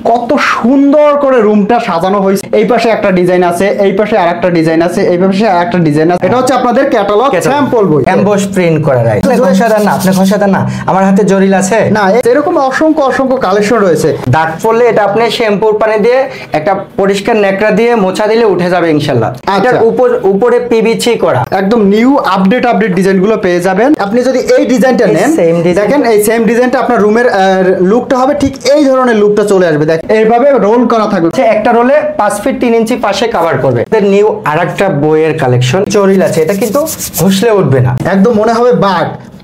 কত সুন্দর করে রুমটা সাজানো হয়েছে। এই পাশে একটা ডিজাইন আছে, এই পাশে আরেকটা ডিজাইন আছে, এই পাশে আরেকটা ডিজাইন আছে। এটা হচ্ছে আপনাদের ক্যাটালগ স্যাম্পল বই, এমবস প্রিন্ট করা। রাইট, ঘষাদার না, আপনি ঘষাদার না, আমার হাতে জরিল আছে না, এরকম অসংখ্য অসংখ্য কালেকশন রয়েছে। দাগ পড়লে এটা আপনি শ্যাম্পুর পানি দিয়ে একটা পরিষ্কার নেকড়া দিয়ে মোছা দিলে উঠে যাবে ইনশাআল্লাহ। এটার উপরে পিভিসি করা, একদম নিউ আপডেট ডিজাইনগুলো পেয়ে যাবেন। আপনি যদি এই ডিজাইনটা নেন, দেখেন এই সেম ডিজাইনটা আপনার রুমের লুকটা হবে ঠিক এই ধরনের লুকটা চলে আসবে। দেখেন এইভাবে রোল করা থাকবে, একটা রোলে 5 ফিট 3 ইঞ্চি পাশে কভার করবে। নিউ আরেকটা বইয়ের কালেকশন জরিল আছে, এটা কিন্তু ঘষলে উঠবে না, একদম মনে হবে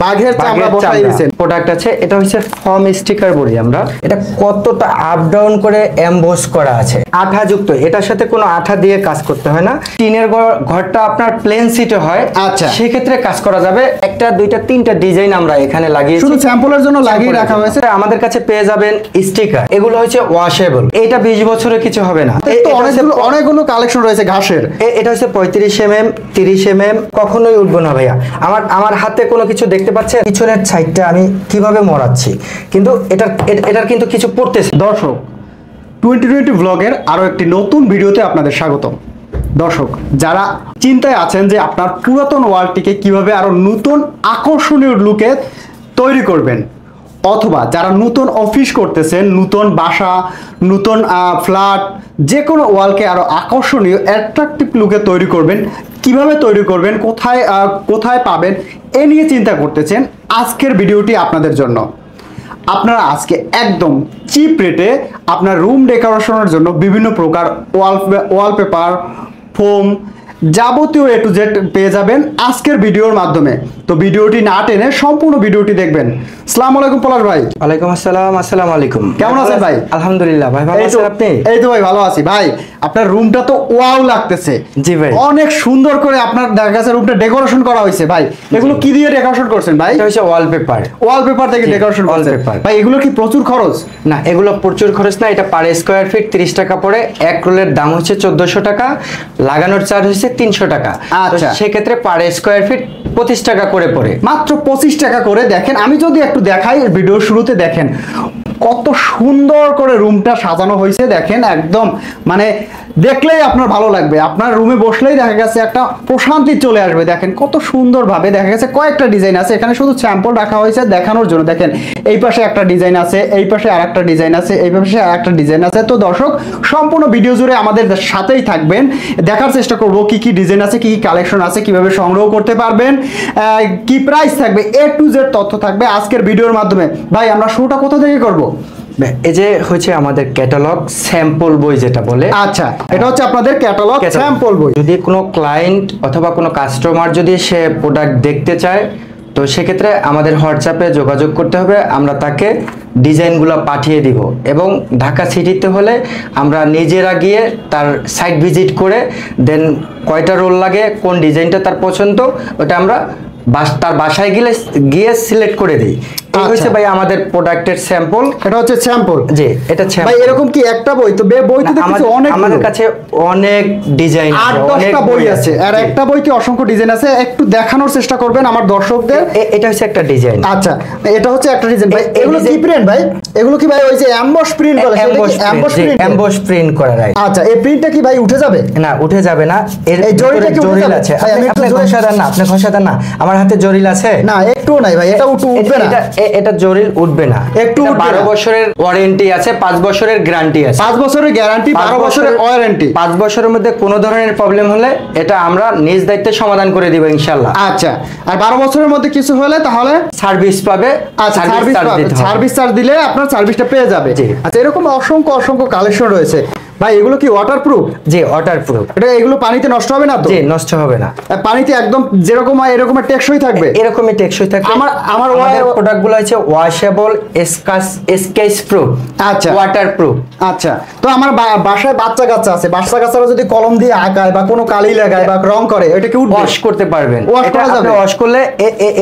বাঘের চামড়া বসাই দিয়েছেন। প্রোডাক্ট আছে, এটা হচ্ছে ফর্ম স্টিকার বলি আমরা। এটা কতটা আপ ডাউন করে এমবস করা আছে, আঠা যুক্ত, এটার সাথে কোনো আঠা দিয়ে কাজ করতে হয় না। টিনের ঘরটা আপনার প্লেন সিটে হয়, আচ্ছা, সেই ক্ষেত্রে কাজ করা যাবে। একটা দুইটা তিনটা ডিজাইন আমরা এখানে লাগিয়েছি, শুধু স্যাম্পলের জন্য লাগিয়ে রাখা হয়েছে। আমাদের কাছে পেয়ে যাবেন স্টিকার, এগুলো হচ্ছে ওয়াশেবল, এটা 20 বছরের কিছু হবে না। অনেকগুলো কালেকশন রয়েছে ঘাসের। এটা হচ্ছে 35 mm 30 mm, কখনোই উঠবো না ভাইয়া। আমার হাতে কোনো কিছু দেখতে পাচ্ছে, পিছনের সাইডটা আমি কিভাবে মরাচ্ছি, কিন্তু এটার কিন্তু কিছু পড়তেছে। দর্শক, 2020 ব্লগের আরো একটি নতুন ভিডিওতে আপনাদের স্বাগতম। দর্শক, যারা চিন্তায় আছেন যে আপনার পুরাতন ওয়ালটিকে কিভাবে আরো নতুন আকর্ষণীয় লুকে তৈরি করবেন, অথবা যারা নতুন অফিস করতেছেন, নতুন বাসা, নতুন ফ্ল্যাট, যে কোনো ওয়ালকে আরো আকর্ষণীয় অ্যাট্রাকটিভ লুকে তৈরি করবেন, কিভাবে তৈরি করবেন, কোথায় পাবেন, এ নিয়ে চিন্তা করতেছেন, আজকের ভিডিওটি আপনাদের জন্য। আপনারা আজকে একদম চিপ রেটে আপনার রুম ডেকোরেশনের জন্য বিভিন্ন প্রকার ওয়ালপেপার, ফোম, যাবতীয় এ টু জেড পেয়ে যাবেন আজকের ভিডিওর মাধ্যমে। তো ভিডিওটি না টেনে সম্পূর্ণ ভিডিওটি দেখবেন। আসসালামু আলাইকুম পলাশ ভাই। ওয়ালাইকুম আসসালাম। আসসালামু আলাইকুম, কেমন আছেন ভাই? আলহামদুলিল্লাহ ভাই, ভালো আছেন আপনি? এই তো ভাই ভালো আছি ভাই। আপনার রুমটা তো ওয়াও লাগতেছে। জি ভাই, অনেক সুন্দর করে আপনার দেখা গেছে রুমটা ডেকোরেশন করা হয়েছে ভাই। এগুলো কি দিয়ে ডেকোরেশন করছেন ভাই? এটা হচ্ছে ওয়ালপেপার থেকে ডেকোরেশন করছেন ভাই। এগুলো কি প্রচুর খরচ? না, এগুলো প্রচুর খরচ না। এটা পার স্কয়ার ফিট 30 টাকা পড়ে। এক রোলের দাম হচ্ছে 1400 টাকা, লাগানোর চার্জ হচ্ছে 300 টাকা। আচ্ছা, সেক্ষেত্রে পার স্কয়ার ফিট 25 টাকা করে পড়ে, মাত্র 25 টাকা করে। দেখেন, আমি যদি একটু দেখাই, ভিডিও শুরুতে দেখেন কত সুন্দর করে রুমটা সাজানো হয়েছে। দেখেন একদম মানে দেখলেই আপনার ভালো লাগবে, আপনার রুমে বসলেই দেখা গেছে একটা প্রশান্তি চলে আসবে। দেখেন কত সুন্দরভাবে দেখা গেছে কয়েকটা ডিজাইন আছে এখানে, শুধু স্যাম্পল রাখা হয়েছে দেখানোর জন্য। দেখেন এই পাশে একটা ডিজাইন আছে, এই পাশে আরেকটা ডিজাইন আছে, এই পাশে আরেকটা ডিজাইন আছে। তো দর্শক, সম্পূর্ণ ভিডিও জুড়ে আমাদের সাথেই থাকবেন, দেখার চেষ্টা করব কি কি ডিজাইন আছে, কি কি কালেকশন আছে, কিভাবে সংগ্রহ করতে পারবেন, কি প্রাইস থাকবে, এ টু জেড তথ্য থাকবে আজকের ভিডিওর মাধ্যমে। ভাই, আমরা শুরুটা কোথা থেকে করব? এই যে হচ্ছে আমাদের ক্যাটালগ স্যাম্পল বই যেটা বলে। আচ্ছা, এটা হচ্ছে আপনাদের ক্যাটালগ স্যাম্পল বই। যদি কোনো ক্লায়েন্ট অথবা কোনো কাস্টমার যদি সে প্রোডাক্ট দেখতে চায়, তো সেক্ষেত্রে আমাদের হোয়াটসঅ্যাপে যোগাযোগ করতে হবে, আমরা তাকে ডিজাইনগুলো পাঠিয়ে দিব। এবং ঢাকা সিটিতে হলে আমরা নিজেরা গিয়ে তার সাইট ভিজিট করে দেন কয়টা রোল লাগে, কোন ডিজাইনটা তার পছন্দ, ওটা আমরা তার বাসায় গিয়ে সিলেক্ট করে দিই। এই হচ্ছে ভাই আমাদের প্রোডাক্টের স্যাম্পল। এটা হচ্ছে স্যাম্পল। জি, এটা ভাই এরকম কি একটা বই? তো বই তো দেখছি অনেক, আমাদের কাছে অনেক ডিজাইন আছে, 8-10টা বই আছে, আর একটা বইতে অসংখ্য ডিজাইন আছে। একটু দেখানোর চেষ্টা করবেন আমার দর্শকদের। এটা হচ্ছে একটা ডিজাইন। আচ্ছা, এটা হচ্ছে একটা ডিজাইন ভাই। এগুলো কি প্রিন্ট ভাই? এগুলো কি ভাই ওই যে এমবস প্রিন্ট বলে? এমবস প্রিন্ট করা, রাইট। আচ্ছা, এই প্রিন্টটা কি ভাই উঠে যাবে? না, উঠে যাবে না। এই জরিটা কি জরিল আছে? আপনি ঘষাদার না, আপনি ঘষাদার না, আমার হাতে জরিল আছে না, একটু নাই ভাই, এটা উঠবে না। এটা জরিল উঠবে না। একটু 12 বছরের ওয়ারেন্টি আছে, 5 বছরের গ্যারান্টি আছে। 5 বছরের গ্যারান্টি, 12 বছরের ওয়ারেন্টি। 5 বছরের মধ্যে কোনো ধরনের প্রবলেম হলে এটা আমরা নিজ দায়িত্বে সমাধান করে দিব ইনশাআল্লাহ। আচ্ছা, আর 12 বছরের মধ্যে কিছু হলে তাহলে সার্ভিস পাবে। আচ্ছা, সার্ভিস চার্জ দিলে আপনার সার্ভিসটা পেয়ে যাবে। আচ্ছা, এরকম অসংখ্য কালেকশন রয়েছে ভাই। এগুলো কি ওয়াটারপ্রুফ? জি, ওয়াটারপ্রুফ। এটা এগুলো পানিতে নষ্ট হবে না তো? জি, নষ্ট হবে না। পানিতে একদম যেরকম হয় এরকম টেকসই থাকবে? এরকমই টেকসই থাকবে। আমার প্রোডাক্টগুলো আছে ওয়াশেবল, স্কেচ প্রুফ, আচ্ছা, ওয়াটারপ্রুফ। আচ্ছা, তো আমার বাসায় বাচ্চা কাচ্চা আছে, বাচ্চারা যদি কলম দিয়ে আঁকায় বা কোনো কালি লাগায় বা রং করে, এটা কি ওয়াশ করতে পারবেন? ওয়াশ করা যাবে। ওয়াশ করলে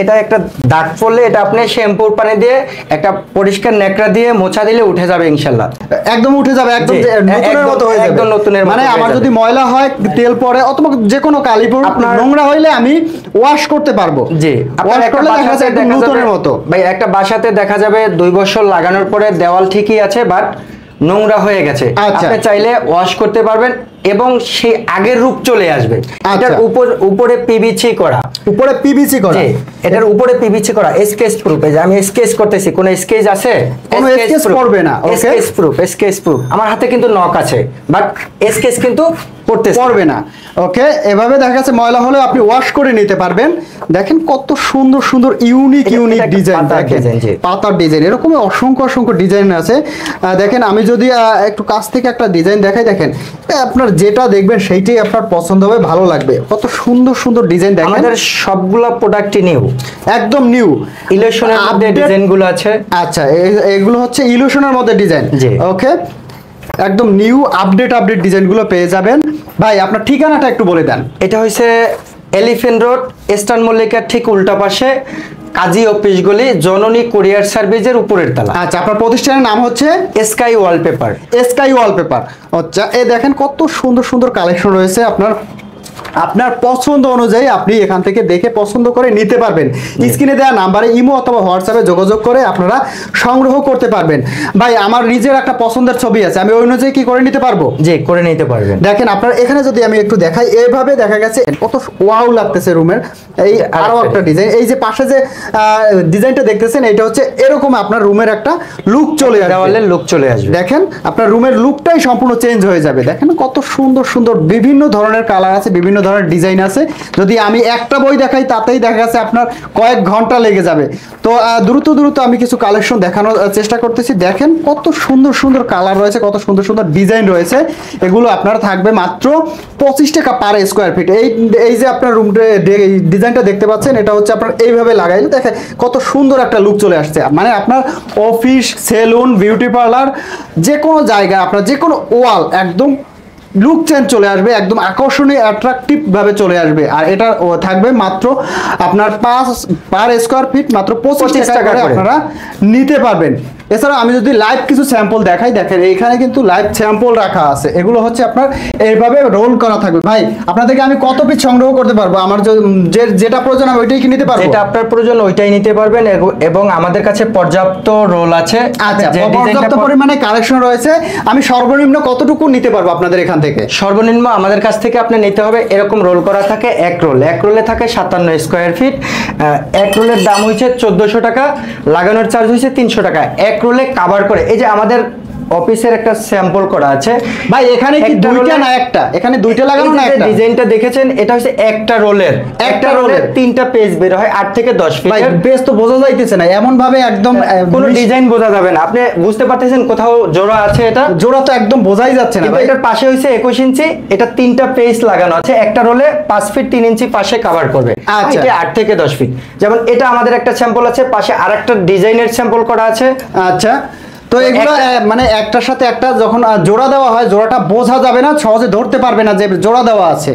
এটা একটা দাগ পড়লে এটা আপনি শ্যাম্পুর পানি দিয়ে একটা পরিষ্কার নেকড়া দিয়ে মোছা দিলে উঠে যাবে ইনশাআল্লাহ। একদম উঠে যাবে, একদম নতুনের মতো হয়ে যাবে। একদম নতুনের মতো। মানে আমার যদি ময়লা হয়, তেল পড়ে অথবা যে কোনো কালিপুর নোংরা হইলে আমি ওয়াশ করতে পারবো। জি, ওয়াশ করলে দেখা যাবে একদম নতুনের মতো। ভাই একটা বাসাতে দেখা যাবে 2 বছর লাগানোর পরে দেওয়াল ঠিকই আছে, বাট নোংরা হয়ে গেছে, আচ্ছা। আপনি চাইলে ওয়াশ করতে পারবেন এবং সেই আগের রূপ চলে আসবে। এটার উপরে পিভিসি করা, উপরে পিভিসি করা, এটার উপরে পিভিসি করা, স্কেচ প্রুফ। এই যে আমি স্কেচ করতেছি, কোন স্কেচ আছে? কোনো স্কেচ পড়বে না। ওকে, স্কেচ প্রুফ, স্কেচ প্রুফ। আমার হাতে কিন্তু নক আছে, বাট স্কেচ কিন্তু পড়বে না। ওকে, এভাবে দেখা যাচ্ছে ময়লা হলে আপনি ওয়াশ করে নিতে পারবেন। দেখেন কত সুন্দর সুন্দর ইউনিক ডিজাইন, দেখেন পাতার ডিজাইন, এরকম অসংখ্য অসংখ্য ডিজাইন আছে। দেখেন আমি যদি একটু কাছ থেকে একটা ডিজাইন দেখাই, দেখেন আপনার যেটা দেখবেন সেইটাই আপনার পছন্দ হবে, ভালো লাগবে। কত সুন্দর সুন্দর ডিজাইন দেখেন। আমাদের সবগুলো প্রোডাক্টই নিউ, একদম নিউ, ইলিউশনের মধ্যে ডিজাইনগুলো আছে। আচ্ছা, এগুলো হচ্ছে ইলিউশনের মধ্যে ডিজাইন। ওকে, একদম নিউ আপডেট ডিজাইনগুলো পেয়ে যাবেন। ভাই আপনার ঠিকানাটা একটু বলে দেন। এটা হচ্ছে এলিফ্যান্ট রোড, ইস্টার্ন মল্লিকার ঠিক উল্টা পাশে, কাজী অফিস গলি, জননী কুরিয়ার সার্ভিসের উপরের তলা। আচ্ছা, আপনার প্রতিষ্ঠানের নাম হচ্ছে স্কাই ওয়ালপেপার। Sky wallpaper. আচ্ছা, এই দেখেন কত সুন্দর সুন্দর কালেকশন রয়েছে। আপনার পছন্দ অনুযায়ী আপনি এখান থেকে দেখে পছন্দ করে নিতে পারবেন। স্ক্রিনে দেওয়া নাম্বারে ইমো অথবা হোয়াটসঅ্যাপে যোগাযোগ করে আপনারা সংগ্রহ করতে পারবেন। ভাই আমার নিজের একটা পছন্দের ছবি আছে, আমি ওই অনুযায়ী কি করে নিতে পারবো? জি, করে নিতে পারবেন। দেখেন আপনার এখানে যদি আমি একটু দেখাই, এইভাবে দেখা গেছে কত ওয়াও লাগতেছে রুমের। এই আরো একটা ডিজাইন, এই যে পাশে যে ডিজাইনটা দেখতেছেন, এটা হচ্ছে এরকম আপনার রুমের একটা লুক চলে আসবে, দেওয়ালের লুক চলে আসবে। দেখেন আপনার রুমের লুকটাই সম্পূর্ণ চেঞ্জ হয়ে যাবে। দেখেন কত সুন্দর সুন্দর বিভিন্ন ধরনের কালার আছে, বিভিন্ন ধরনের ডিজাইন আছে। যদি আমি একটা বই দেখাই তাতেই দেখা যাচ্ছে আপনার কয়েক ঘন্টা লেগে যাবে। তো দ্রুত আমি কিছু কালেকশন দেখানোর চেষ্টা করতেছি। দেখেন কত সুন্দর সুন্দর কালার রয়েছে, কত সুন্দর সুন্দর ডিজাইন রয়েছে। এগুলো আপনার থাকবে মাত্র 25 টাকা পার স্কোয়ার ফিট। এই যে আপনার রুমটা ডিজাইনটা দেখতে পাচ্ছেন, এটা হচ্ছে আপনার এইভাবে লাগাইলে দেখেন কত সুন্দর একটা লুক চলে আসছে। মানে আপনার অফিস, সেলুন, বিউটি পার্লার, যে কোনো জায়গায় আপনার যে কোনো ওয়াল একদম লুক চেঞ্জ চলে আসবে, একদম আকর্ষণীয় অ্যাট্রাকটিভ ভাবে চলে আসবে। আর এটা থাকবে মাত্র আপনার পার স্কোয়ার ফিট মাত্র 25 টাকা করে আপনারা নিতে পারবেন। এছাড়া আমি যদি লাইভ কিছু স্যাম্পল দেখাই, দেখেন এখানে কিন্তু লাইভ স্যাম্পল রাখা আছে। এগুলো হচ্ছে আপনার এইভাবে রোল করা থাকবে। ভাই আপনাদেরকে আমি কত পিস সংগ্রহ করতে পারবো? আমার যেটা প্রয়োজন আমি ওইটাই কি নিতে পারবো? যেটা আপনার প্রয়োজন ওইটাই নিতে পারবেন, এবং আমাদের কাছে পর্যাপ্ত রোল আছে। আচ্ছা, পর্যাপ্ত পরিমাণে কালেকশন রয়েছে। আমি সর্বনিম্ন কতটুকু নিতে পারবো আপনাদের এখান থেকে? সর্বনিম্ন আমাদের কাছ থেকে আপনি নিতে হবে, এরকম রোল করা থাকে এক রোলে থাকে 57 স্কোয়ার ফিট। এক রোলের দাম হচ্ছে 1400 টাকা, লাগানোর চার্জ হচ্ছে 300 টাকা। এক রোলে কভার করে, এই যে আমাদের অফিসের একটা স্যাম্পল করা আছে ভাই, এখানে কি দুইটা না একটা? এখানে দুইটা লাগানো না একটা? ডিজাইনটা দেখেছেন, এটা হচ্ছে একটা রোলের 3টা পেজ বের হয় 8 থেকে 10 ফিট। ভাই পেজ তো বোঝা যাইতেছে না, এমন ভাবে একদম কোন ডিজাইন বোঝা যাবে না। আপনি বুঝতে পারতেছেন কোথাও জোড়া আছে? এটা জোড়া তো একদম বোঝাই যাচ্ছে না ভাই। এটার পাশে হইছে 21 ইঞ্চি, এটা 3টা পেজ লাগানো আছে। একটা রোলে 5 ফিট 3 ইঞ্চি পাশে কভার করবে। আচ্ছা, এটা 8 থেকে 10 ফিট। যেমন এটা আমাদের একটা স্যাম্পল আছে, পাশে আরেকটা ডিজাইনের স্যাম্পল করা আছে। আচ্ছা, তো এগুলো মানে একটার সাথে একটা যখন জোড়া দেওয়া হয়, জোড়াটা বোঝা যাবে না, সহজে ধরতে পারবে না যে জোড়া দেওয়া আছে।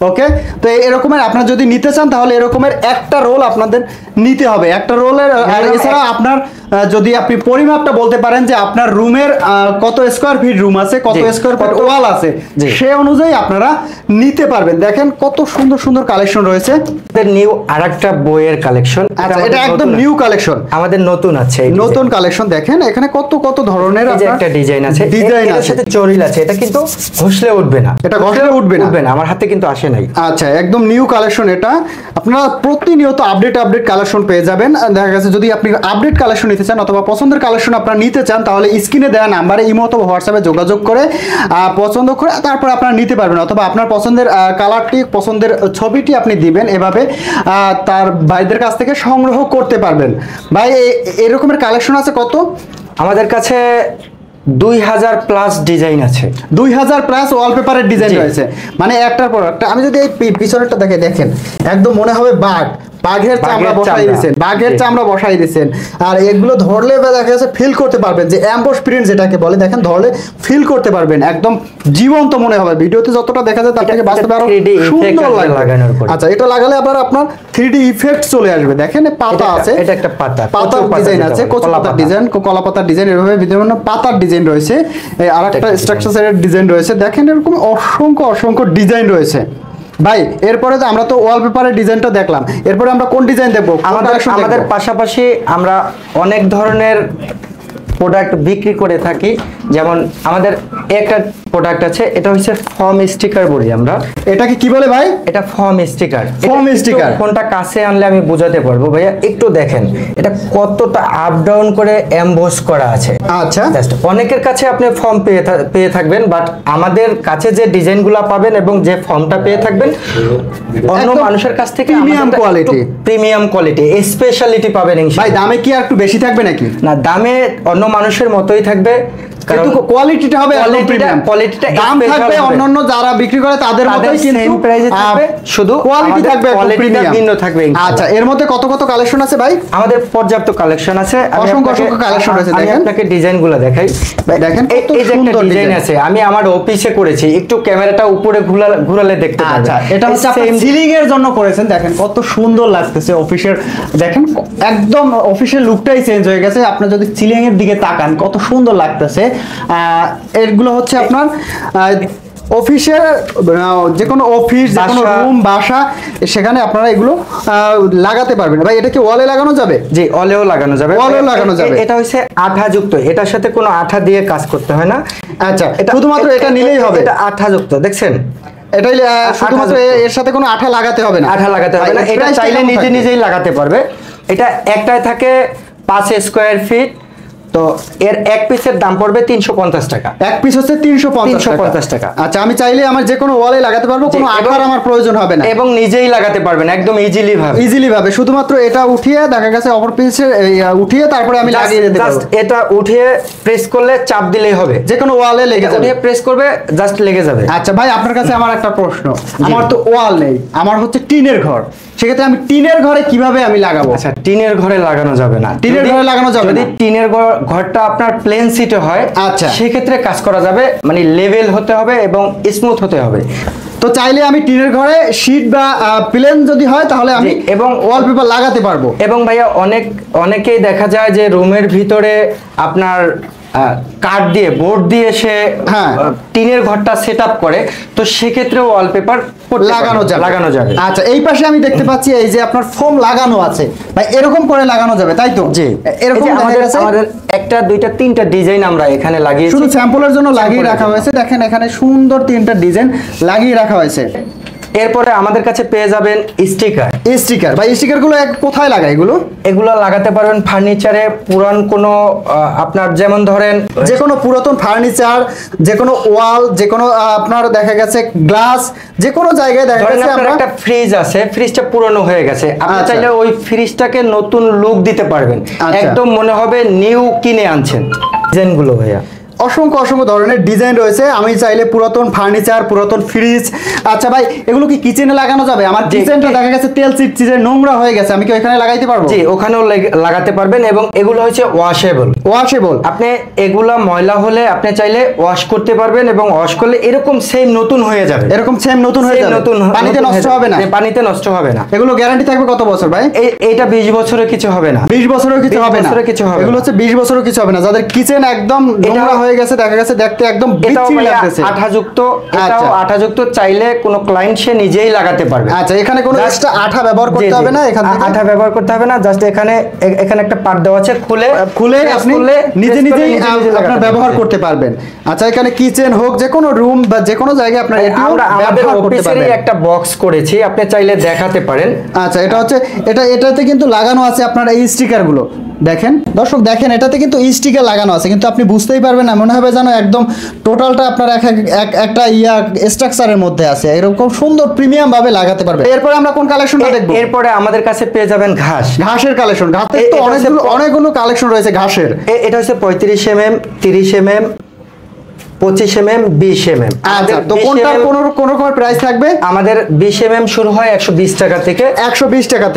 ওকে, তো এরকমের আপনারা যদি নিতে চান তাহলে এরকমের একটা রোল আপনাদের নিতে হবে, একটা রোলের। আর এছাড়া আপনার যদি আপনি পরিমাপটা বলতে পারেন যে আপনার রুমের কত স্কোয়ার ফিট রুম আছে, কত স্কোয়ার ফিট ওয়াল আছে, সেই অনুযায়ী আপনারা নিতে পারবেন। দেখেন কত সুন্দর সুন্দর কালেকশন রয়েছে। নিউ আরেকটা বইয়ের কালেকশন, এটা একদম নিউ কালেকশন, আমাদের নতুন আছে, নতুন কালেকশন। দেখেন এখানে কত কত ধরনের একটা ডিজাইন আছে, এর সাথে চরিল আছে। এটা কিন্তু ঘষলে উঠবে না, এটা ঘষলে উঠবে না, আমার হাতে কিন্তু আসে নাই। আচ্ছা, একদম নিউ কালেকশন। এটা আপনারা প্রতিনিয়ত আপডেট কালেকশন পেয়ে যাবেন। দেখা গেছে যদি আপনি আপডেট কালেকশন নিতে চান অথবা পছন্দের কালেকশন আপনারা নিতে চান, তাহলে স্ক্রিনে দেওয়া নাম্বারে ইমো অথবা হোয়াটসঅ্যাপে যোগাযোগ করে পছন্দ করে তারপর আপনারা নিতে পারবেন। অথবা আপনার পছন্দের কালারটি, পছন্দের ছবিটি আপনি দিবেন, এভাবে তার ভাইদের কাছ থেকে সংগ্রহ করতে পারবেন। ভাই এরকমের কালেকশন আছে কত? আমাদের কাছে 2000 প্লাস ডিজাইন আছে, 2000 প্লাস ওয়ালপেপারের ডিজাইন রয়েছে। মানে একটার পর একটা। আমি যদি এই পিছনেরটা দেখেন, একদম মনে হবে বাঘের চামড়া বসাই দিয়েছেন। আর এগুলো ধরলে দেখা যাচ্ছে ফিল করতে পারবেন যে এমবস প্রিন্ট যেটাকে বলে। দেখেন ধরলে ফিল করতে পারবেন, একদম জীবন্ত মনে হবে। ভিডিওতে যতটা দেখা যায় তার থেকে বাস্তবে আরো সুন্দর লাগে। আচ্ছা, এটা লাগালে আবার আপনার 3D ইফেক্ট চলে আসবে। দেখেন পাতা আছে, এটা একটা পাতার ডিজাইন আছে, কচু পাতার ডিজাইন, কলা পাতার ডিজাইন, এভাবে বিভিন্ন পাতার ডিজাইন রয়েছে। আরেকটা স্ট্রাকচারের ডিজাইন রয়েছে। দেখেন এরকম অসংখ্য ডিজাইন রয়েছে। ভাই এরপরে আমরা তো ওয়ালপেপারের ডিজাইনটা দেখলাম, এরপরে আমরা কোন ডিজাইন দেখবো? আমাদের পাশাপাশি আমরা অনেক ধরনের প্রোডাক্ট বিক্রি করে থাকি। যেমন আমাদের একটা প্রোডাক্ট আছে, এটা হচ্ছে ফর্ম স্টিকার বলি আমরা। এটাকে কি বলে ভাই? এটা ফর্ম স্টিকার। ফর্ম স্টিকার কোনটা কাছে আনলে আমি বোঝাতে পারবো ভাইয়া, একটু দেখেন এটা কতটা আপ ডাউন করে এমবোস করা আছে। আচ্ছা, অনেকের কাছে আপনি ফর্ম পেয়ে থাকবেন, বাট আমাদের কাছে যে ডিজাইনগুলো পাবেন এবং যে ফর্মটা পেয়ে থাকবেন অন্য মানুষের কাছ থেকে প্রিমিয়াম কোয়ালিটি স্পেশালিটি পাবেন ইনশাআল্লাহ। ভাই দামে কি আর একটু বেশি থাকবে নাকি? না, দামে অন্য মানুষের মতোই থাকবে, কিন্তু কোয়ালিটিটা হবে একদম প্রিমিয়াম। কোয়ালিটিটা দাম থাকবে অন্যান্য যারা বিক্রি করে তাদের মতোই, কিন্তু সেম প্রাইসে থাকবে, শুধু কোয়ালিটি থাকবে কোয়ালিটিটা ভিন্ন থাকবে। আচ্ছা, এর মধ্যে কত কত কালেকশন আছে ভাই? আমাদের পর্যাপ্ত কালেকশন আছে, অসংখ্য কালেকশন আছে। আমি দেখেন, আপনাকে ডিজাইনগুলো দেখাই। দেখেন কত সুন্দর ডিজাইন আছে, আমি আমার অফিসে করেছি, একটু ক্যামেরাটা উপরে ঘোরালে দেখতে পাবেন। আচ্ছা, এটা হচ্ছে আপনি সিলিং এর জন্য করেছেন। দেখেন কত সুন্দর লাগতেছে অফিসের, দেখেন একদম অফিসের লুকটাই চেঞ্জ হয়ে গেছে। আপনি যদি সিলিং এর দিকে তাকান কত সুন্দর লাগতেছে। এগুলো হচ্ছে আপনার অফিসের যে কোনো অফিস, যে কোনো রুম, বাসা, সেখানে আপনারা এগুলো লাগাতে পারবেন। ভাই এটা কি ওয়ালে লাগানো যাবে? জি, ওয়ালেও লাগানো যাবে। ওয়ালেও লাগানো যাবে। এটা হচ্ছে আঠাযুক্ত, এটার সাথে কোনো আঠা দিয়ে কাজ করতে হয় না। আচ্ছা, শুধুমাত্র এটা নিলেই হবে। এটা আঠাযুক্ত, দেখছেন এটাই শুধুমাত্র, এর সাথে কোনো আঠা লাগাতে হবে না। আঠা লাগাতে হবে না, এটা চাইলে নিজেই লাগাতে পারবে। এটা একটায় থাকে 5 স্কয়ার ফিট। তো এর এক পিসের দাম পড়বে 350 টাকা। এক পিস হচ্ছে 350 টাকা। আচ্ছা, আমি চাইলে আমার যে কোনো ওয়ালে লাগাতে পারবো, কোনো আঠার আমার প্রয়োজন হবে না, এবং নিজেই লাগাতে পারবেন একদম ইজিলি ভাবে। শুধুমাত্র এটা উঠিয়ে দেখা গেছে অপর পিসে উঠিয়ে তারপরে আমি লাগিয়ে দিতে পারবো। এটা উঠিয়ে প্রেস করলে চাপ দিলেই হবে, যে কোনো ওয়ালে লেগে যাবে। উঠিয়ে প্রেস করবে, জাস্ট লেগে যাবে। আচ্ছা ভাই, আপনার কাছে আমার একটা প্রশ্ন। আমার তো ওয়াল নেই, আমার হচ্ছে টিনের ঘর, সেক্ষেত্রে আমি টিনের ঘরে কিভাবে আমি লাগাবো? আচ্ছা, টিনের ঘরে লাগানো যাবে না। টিনের ঘরে লাগানো যাবে না। যদি টিনের ঘরটা আপনার প্লেন সিটে হয়, আচ্ছা, সেক্ষেত্রে কাজ করা যাবে, মানে লেভেল হতে হবে এবং স্মুথ হতে হবে। তো চাইলে আমি টিনের ঘরে শীট বা প্লেন যদি হয় তাহলে আমি এবং ওয়ালপেপার লাগাতে পারবো। এবং ভাইয়া অনেকেই দেখা যায় যে রুমের ভিতরে আপনার কাঠ দিয়ে, বোর্ড দিয়ে সে টিনের ঘরটা সেটআপ করে, তো সেক্ষেত্রে ওয়ালপেপার লাগানো যাবে। আচ্ছা, এই পাশে আমি দেখতে পাচ্ছি এই যে আপনার ফোম লাগানো আছে ভাই, এরকম করে লাগানো যাবে তাই তো? জি, এরকম আমাদের একটা, দুইটা, তিনটা ডিজাইন আমরা এখানে লাগিয়েছি, শুধু স্যাম্পলের জন্য লাগিয়ে রাখা হয়েছে। দেখেন এখানে সুন্দর 3টা ডিজাইন লাগিয়ে রাখা হয়েছে। এরপরে আমাদের কাছে পেয়ে যাবেন স্টিকার। ভাই স্টিকারগুলো কোথায় লাগায় এগুলো লাগাতে পারবেন ফার্নিচারে, পুরান কোনো আপনার যেমন ধরেন যে কোনো পুরাতন ফার্নিচার, যে কোনো ওয়াল, যে কোনো আপনার দেখা গেছে গ্লাস, যে কোনো জায়গায় দেখা গেছে আপনার একটা ফ্রিজ আছে, ফ্রিজটা পুরনো হয়ে গেছে, আপনি চাইলে ওই ফ্রিজটাকে নতুন লুক দিতে পারবেন, একদম মনে হবে নিউ কিনে আনছেন। ডিজাইনগুলো ভাইয়া অসংখ্য ধরনের ডিজাইন রয়েছে। আমি চাইলে পুরাতন ফার্নিচার, পুরাতন ফ্রিজ। আচ্ছা ভাই, এগুলো কি কিচেনে লাগানো যাবে? আমার কিচেনটা দেখা গেছে তেল চিটচিটে নোংরা হয়ে গেছে, আমি কি ওখানে লাগাইতে পারবো? জি, ওখানেও লাগাতে পারবেন, এবং এগুলো হচ্ছে ওয়াশেবল। আপনি এগুলা ময়লা হলে আপনি চাইলে ওয়াশ করতে পারবেন, এবং ওয়াশ করলে এরকম সেম নতুন হয়ে যাবে, পানিতে নষ্ট হবে না। পানিতে নষ্ট হবে না। এগুলো গ্যারান্টি থাকবে কত বছর ভাই? এটা 20 বছরের কিছু হবে না। 20 বছরের কিছু হবে না। এগুলো হচ্ছে 20 বছরের কিছু হবে না। যাদের কিচেন একদম নোংরা হয়ে গেছে, দেখা গেছে দেখতে একদম বিচ্ছিরি লাগতেছে, আঠাযুক্ত, এটাও আঠাযুক্ত, চাইলে কোনো ক্লায়েন্ট সে নিজেই লাগাতে পারবে। আচ্ছা, এখানে কোনো এক্সট্রা আঠা ব্যবহার করতে হবে না, এখানে আঠা ব্যবহার করতে হবে না, জাস্ট এখানে একটা পার্ট দেওয়া আছে, খুলে আপনি নিজেই আপনার ব্যবহার করতে পারবেন। আচ্ছা, এখানে কিচেন হোক, যে কোনো রুম বা যে কোনো জায়গায় আপনার আমাদের অফিসেরই একটা বক্স করেছি, আপনি চাইলে দেখাতে পারেন। আচ্ছা, এটা হচ্ছে এটাতে কিন্তু লাগানো আছে আপনার এই স্টিকারগুলো। দেখেন দর্শক, দেখেন এটাতে কিন্তু স্টিকার লাগানো আছে, কিন্তু আপনি বুঝতেই পারবেন না, মনে হবে যেন একদম টোটালটা আপনার একটা স্ট্রাকচারের মধ্যে আছে। এরকম সুন্দর প্রিমিয়াম ভাবে লাগাতে পারবেন। এরপরে আমরা কোন কালেকশনটা দেখব? এরপরে আমাদের কাছে পেয়ে যাবেন ঘাসের কালেকশন। ঘাসের তো অনেকগুলো কালেকশন রয়েছে ঘাসের। এটা হচ্ছে 35 mm, 30 mm, 25 mm, 20 mm। আচ্ছা, তো কোনটার কোন রকমের প্রাইস থাকবে? আমাদের 20 mm শুরু হয় 120 টাকা থেকে। 120 টাকা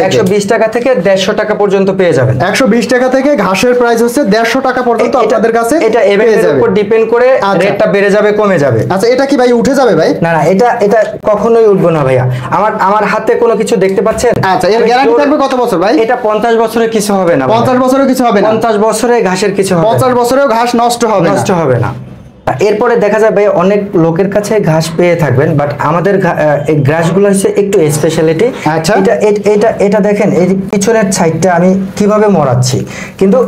থেকে 150 টাকা পর্যন্ত পেয়ে যাবেন। 120 টাকা থেকে ঘাসের প্রাইস হচ্ছে 150 টাকা পর্যন্ত আপনাদের কাছে। এটা এর উপর ডিপেন্ড করে রেটটা বেড়ে যাবে, কমে যাবে। আচ্ছা, এটা কি ভাই উঠে যাবে ভাই? না, এটা কখনোই উঠবে না ভাইয়া। আমার হাতে কোনো কিছু দেখতে পাচ্ছেন? আচ্ছা, এর গ্যারান্টি থাকবে কত বছর ভাই? এটা 50 বছরের কিছু হবে না। 50 বছরেও কিছু হবে না। 50 বছরে ঘাসের কিছু হবে। 50 বছরেও ঘাস নষ্ট হবে না। এরপরে দেখা যাবে অনেক লোকের কাছে ঘাস পেয়ে থাকবেন, বাট আমাদের এই ঘাসগুলো হচ্ছে একটু স্পেশালিটি। আচ্ছা। এটা দেখেন, এই পিছনের সাইডটা আমি কিভাবে মরাচ্ছি, কিন্তু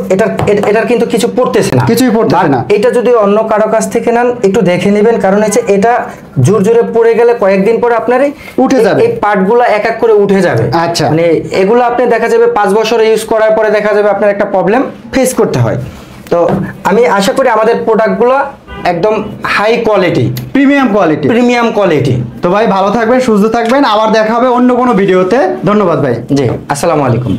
এটার কিন্তু কিছু পড়তেছে না, কিছুই পড়তেছে না। এটা যদি অন্য কারো কাছ থেকে নেন একটু দেখে নেবেন, কারণ হচ্ছে এটা জোর জোরে পড়ে গেলে কয়েকদিন পরে আপনার উঠে যাবে, এই পার্টগুলো এক এক করে উঠে যাবে। আচ্ছা, মানে এগুলো আপনি দেখা যাবে 5 বছর ইউজ করার পরে দেখা যাবে আপনার একটা প্রবলেম ফেস করতে হয়। তো আমি আশা করি আমাদের প্রোডাক্টগুলো একদম হাই কোয়ালিটি, প্রিমিয়াম কোয়ালিটি। তো ভাই ভালো থাকবেন, সুস্থ থাকবেন, আবার দেখা হবে অন্য কোনো ভিডিওতে। ধন্যবাদ ভাই। জি, আসসালামু আলাইকুম।